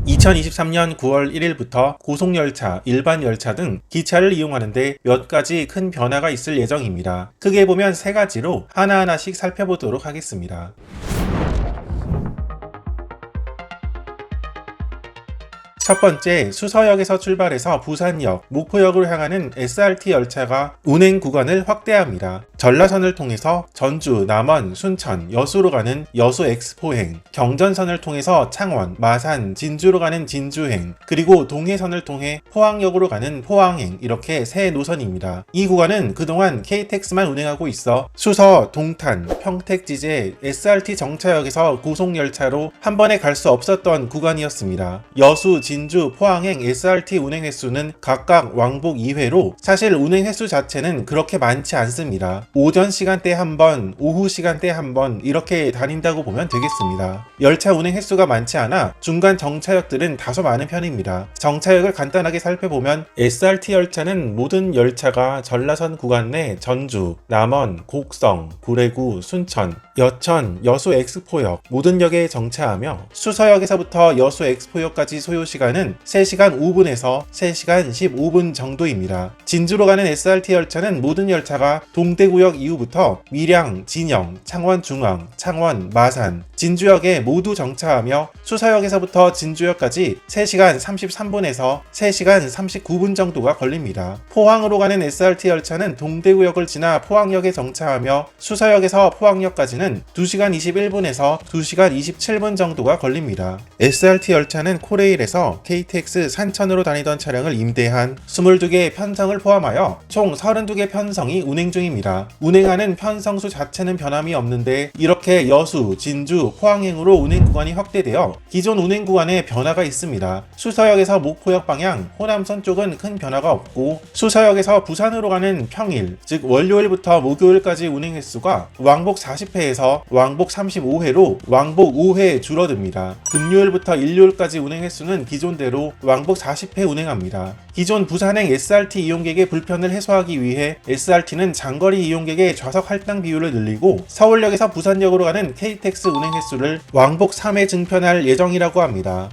2023년 9월 1일부터 고속열차, 일반 열차 등 기차를 이용하는데 몇 가지 큰 변화가 있을 예정입니다. 크게 보면 세 가지로 하나하나씩 살펴보도록 하겠습니다. 첫 번째, 수서역에서 출발해서 부산역, 목포역으로 향하는 SRT 열차가 운행 구간을 확대합니다. 전라선을 통해서 전주, 남원, 순천, 여수로 가는 여수 엑스포행, 경전선을 통해서 창원, 마산, 진주로 가는 진주행, 그리고 동해선을 통해 포항역으로 가는 포항행, 이렇게 세 노선입니다. 이 구간은 그동안 KTX만 운행하고 있어 수서, 동탄, 평택 지제 SRT 정차역에서 고속열차로 한 번에 갈 수 없었던 구간이었습니다. 여수, 진주, 포항행 SRT 운행 횟수는 각각 왕복 2회로 사실 운행 횟수 자체는 그렇게 많지 않습니다. 오전 시간대 한 번, 오후 시간대 한 번 이렇게 다닌다고 보면 되겠습니다. 열차 운행 횟수가 많지 않아 중간 정차역들은 다소 많은 편입니다. 정차역을 간단하게 살펴보면 SRT 열차는 모든 열차가 전라선 구간 내 전주, 남원, 곡성, 구례구, 순천, 여천, 여수 엑스포역 모든 역에 정차하며 수서역에서부터 여수 엑스포역까지 소요시간은 3시간 5분에서 3시간 15분 정도입니다. 진주로 가는 SRT 열차는 모든 열차가 동대구역 이후부터 밀양, 진영, 창원중앙, 창원, 마산, 진주역에 모두 정차하며 수서역에서부터 진주역까지 3시간 33분에서 3시간 39분 정도가 걸립니다. 포항으로 가는 SRT 열차는 동대구역을 지나 포항역에 정차하며 수서역에서 포항역까지는 2시간 21분에서 2시간 27분 정도가 걸립니다. SRT 열차는 코레일에서 KTX 산천으로 다니던 차량을 임대한 22개의 편성을 포함하여 총 32개 편성이 운행 중입니다. 운행하는 편성수 자체는 변함이 없는데 이렇게 여수, 진주, 포항행으로 운행 구간이 확대되어 기존 운행 구간에 변화가 있습니다. 수서역에서 목포역 방향, 호남선 쪽은 큰 변화가 없고 수서역에서 부산으로 가는 평일, 즉 월요일부터 목요일까지 운행 횟수가 왕복 40회에서 왕복 35회로 왕복 5회 줄어듭니다. 금요일부터 일요일까지 운행 횟수는 기존대로 왕복 40회 운행합니다. 기존 부산행 SRT 이용객의 불편을 해소하기 위해 SRT는 장거리 이용객의 좌석 할당 비율을 늘리고 서울역에서 부산역으로 가는 KTX 운행 횟수를 왕복 3회 증편할 예정이라고 합니다.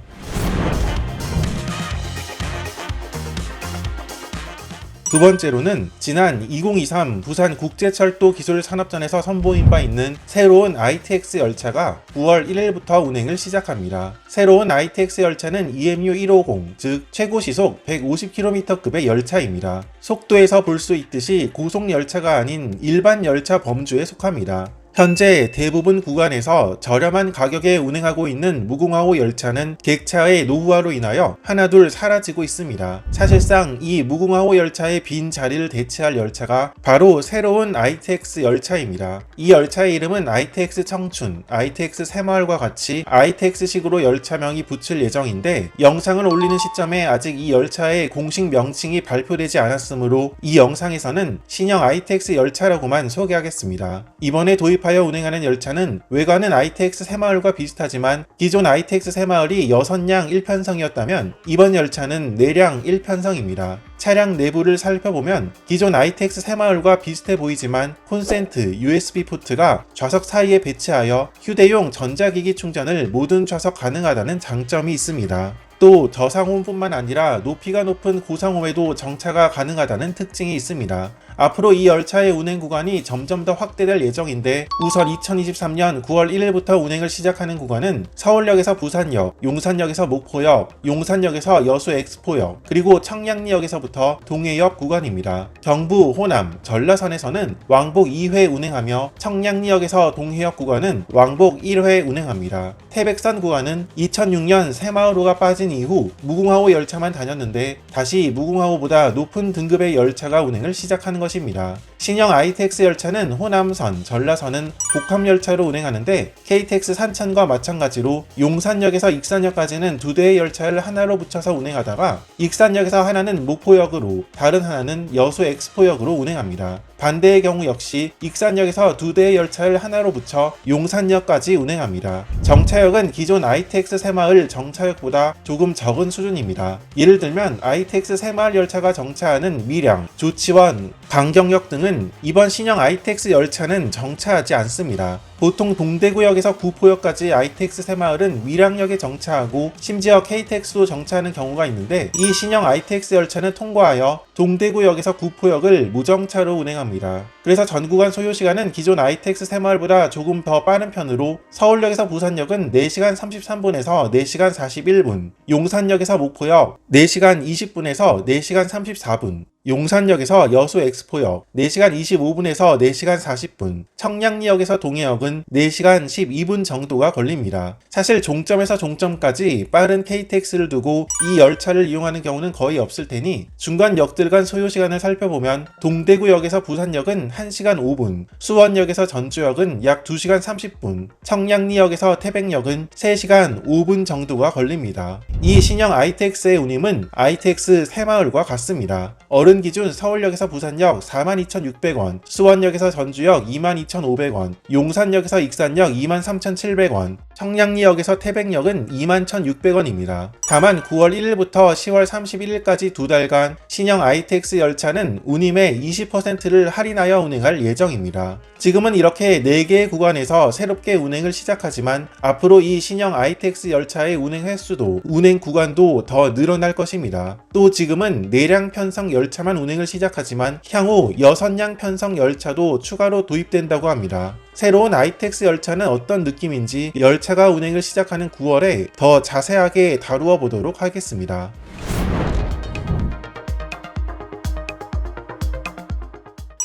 두 번째로는 지난 2023 부산국제철도 기술산업전에서 선보인 바 있는 새로운 ITX 열차가 9월 1일부터 운행을 시작합니다. 새로운 ITX 열차는 EMU 150, 즉 최고 시속 150km급의 열차입니다. 속도에서 볼 수 있듯이 고속열차가 아닌 일반 열차 범주에 속합니다. 현재 대부분 구간에서 저렴한 가격에 운행하고 있는 무궁화호 열차는 객차의 노후화로 인하여 하나둘 사라지고 있습니다. 사실상 이 무궁화호 열차의 빈 자리를 대체할 열차가 바로 새로운 ITX 열차입니다. 이 열차의 이름은 ITX 청춘, ITX 새마을과 같이 ITX식으로 열차명이 붙일 예정인데 영상을 올리는 시점에 아직 이 열차의 공식 명칭이 발표되지 않았으므로 이 영상에서는 신형 ITX 열차라고만 소개하겠습니다. 이번에 도입하여 운행하는 열차는 외관은 ITX 새마을과 비슷하지만 기존 ITX 새마을이 6량 1편성이었다면 이번 열차는 4량 1편성입니다. 차량 내부를 살펴보면 기존 ITX 새마을과 비슷해 보이지만 콘센트, USB 포트가 좌석 사이에 배치하여 휴대용 전자기기 충전을 모든 좌석 가능하다는 장점이 있습니다. 또 저상호뿐만 아니라 높이가 높은 고상호에도 정차가 가능하다는 특징이 있습니다. 앞으로 이 열차의 운행 구간이 점점 더 확대될 예정인데 우선 2023년 9월 1일부터 운행을 시작하는 구간은 서울역에서 부산역, 용산역에서 목포역, 용산역에서 여수 엑스포역, 그리고 청량리역에서부터 동해역 구간입니다. 경부, 호남, 전라선에서는 왕복 2회 운행하며 청량리역에서 동해역 구간은 왕복 1회 운행합니다. 태백산 구간은 2006년 새마을호가 빠진 이후 무궁화호 열차만 다녔는데 다시 무궁화호보다 높은 등급의 열차가 운행을 시작하는 것입니다. 신형 ITX 열차는 호남선, 전라선은 복합열차로 운행하는데 KTX 산천과 마찬가지로 용산역에서 익산역까지는 2대의 열차를 하나로 붙여서 운행하다가 익산역에서 하나는 목포역으로 다른 하나는 여수 엑스포역으로 운행합니다. 반대의 경우 역시 익산역에서 2대의 열차를 하나로 붙여 용산역까지 운행합니다. 정차역은 기존 ITX 새마을 정차역보다 조금 적은 수준입니다. 예를 들면 ITX 새마을 열차가 정차하는 밀양, 조치원, 강경역 등은 이번 신형 ITX 열차는 정차하지 않습니다. 보통 동대구역에서 구포역까지 ITX 새마을은 밀양역에 정차하고 심지어 KTX도 정차하는 경우가 있는데, 이 신형 ITX 열차는 통과하여 동대구역에서 구포역을 무정차로 운행합니다. 그래서 전 구간 소요시간은 기존 ITX 새마을보다 조금 더 빠른 편으로 서울역에서 부산역은 4시간 33분에서 4시간 41분, 용산역에서 목포역 4시간 20분에서 4시간 34분, 용산역에서 여수 엑스포역 4시간 25분에서 4시간 40분, 청량리역에서 동해역은 4시간 12분 정도가 걸립니다. 사실 종점에서 종점까지 빠른 KTX를 두고 이 열차를 이용하는 경우는 거의 없을 테니 중간 역들 간 소요시간을 살펴보면 동대구역에서 부산역은 1시간 5분, 수원역에서 전주역은 약 2시간 30분, 청량리역에서 태백역은 3시간 5분 정도가 걸립니다. 이 신형 ITX의 운임은 ITX 새마을과 같습니다. 어른 기준 서울역에서 부산역 42,600원, 수원역에서 전주역 22,500원, 용산역에서 익산역 23,700원, 청량리역에서 태백역은 21,600원입니다. 다만 9월 1일부터 10월 31일까지 2달간 신형 ITX 열차는 운임의 20%를 할인하여 운행할 예정입니다. 지금은 이렇게 4개의 구간에서 새롭게 운행을 시작하지만 앞으로 이 신형 ITX 열차의 운행 횟수도 운행 구간도 더 늘어날 것입니다. 또 지금은 4량 편성 열차만 운행을 시작하지만 향후 6량 편성 열차도 추가로 도입된다고 합니다. 새로운 ITX 열차는 어떤 느낌인지 열차가 운행을 시작하는 9월에 더 자세하게 다루어 보도록 하겠습니다.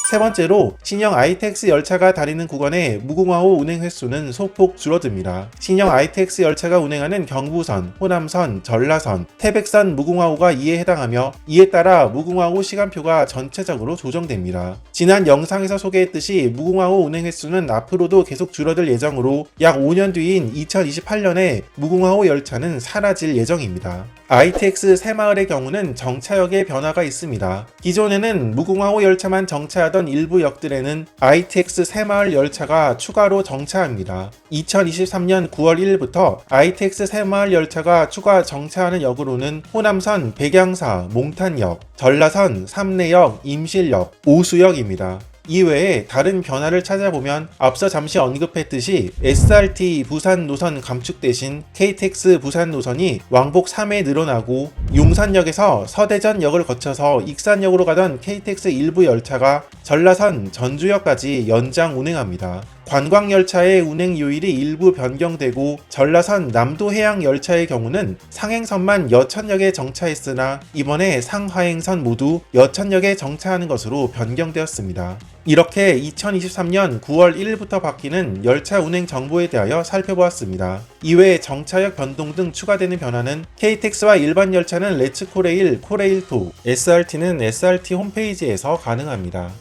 세 번째로 신형 ITX 열차가 다니는 구간의 무궁화호 운행 횟수는 소폭 줄어듭니다. 신형 ITX 열차가 운행하는 경부선, 호남선, 전라선, 태백선 무궁화호가 이에 해당하며 이에 따라 무궁화호 시간표가 전체적으로 조정됩니다. 지난 영상에서 소개했듯이 무궁화호 운행 횟수는 앞으로도 계속 줄어들 예정으로 약 5년 뒤인 2028년에 무궁화호 열차는 사라질 예정입니다. ITX 새마을의 경우는 정차역에 변화가 있습니다. 기존에는 무궁화호 열차만 정차하던 일부 역들에는 ITX 새마을 열차가 추가로 정차합니다. 2023년 9월 1일부터 ITX 새마을 열차가 추가 정차하는 역으로는 호남선 백양사, 몽탄역, 전라선 삼내역, 임실역, 오수역입니다. 이외에 다른 변화를 찾아보면 앞서 잠시 언급했듯이 SRT 부산 노선 감축 대신 KTX 부산 노선이 왕복 3회 늘어나고, 용산역에서 서대전역을 거쳐서 익산역으로 가던 KTX 일부 열차가 전라선 전주역까지 연장 운행합니다. 관광열차의 운행 요일이 일부 변경되고, 전라선 남도해양 열차의 경우는 상행선만 여천역에 정차했으나 이번에 상하행선 모두 여천역에 정차하는 것으로 변경되었습니다. 이렇게 2023년 9월 1일부터 바뀌는 열차 운행 정보에 대하여 살펴보았습니다. 이외에 정차역 변동 등 추가되는 변화는 KTX와 일반 열차는 렛츠코레일, 코레일2, SRT는 SRT 홈페이지에서 가능합니다.